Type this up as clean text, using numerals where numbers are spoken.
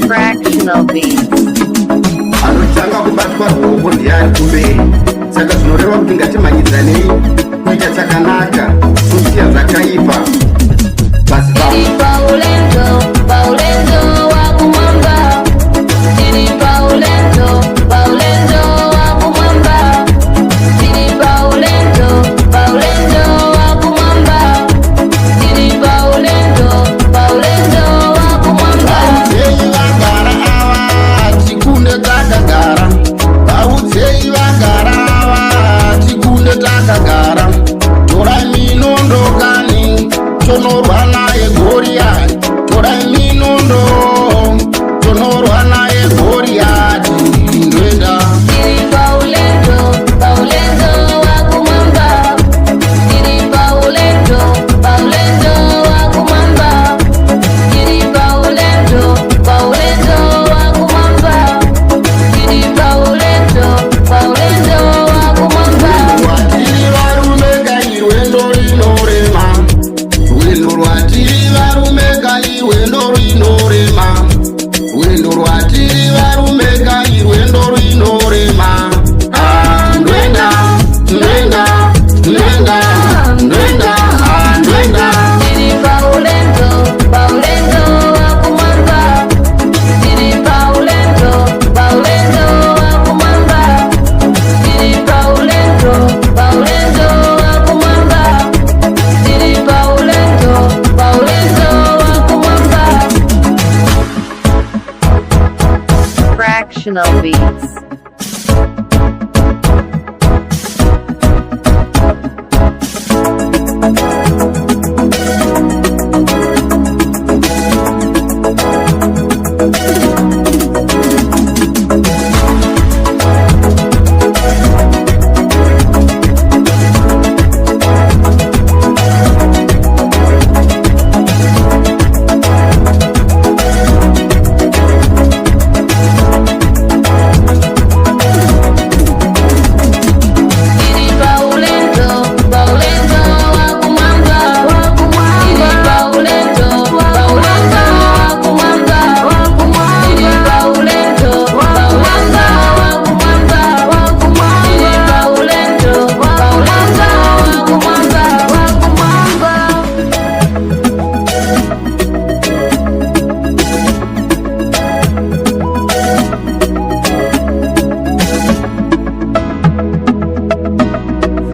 Fractional beats. Anotanga kubatwa ruoko ndiani kumberi, saka zvinoreva kuti ngatimanyidzanei kuita chakanaka kusiya zvakaipa. Basi Paulendo wakumwamba, tiri Paulendo wakumwamba, tiri Paulendo wakumwamba, tiri Paulendo wakumwamba. Paudzei vagara ava tikunde takagara, paudzei vagara ava tikunde takagara. Torai minondo kani tonorwa naye Goriati, torai minondo tonorwa naye Goriati. Ndoenda Tiri Paulendo wakumwamba, tiri Paulendo wakumwamba, tiri Paulendo wakumwamba, tiri Paulendo wakumwamba. rwatiri varume kai rwendo rinorema, rwendo rwatiri varume kai rwendo rinorema, rwendo rwatiri varume kai rwendo rinorema. Ndoenda Tiri Paulendo wakumwamba, tiri Paulendo wakumwamba, tiri Paulendo wakumwamba, tiri Paulendo wakumwamba. Fractional beats.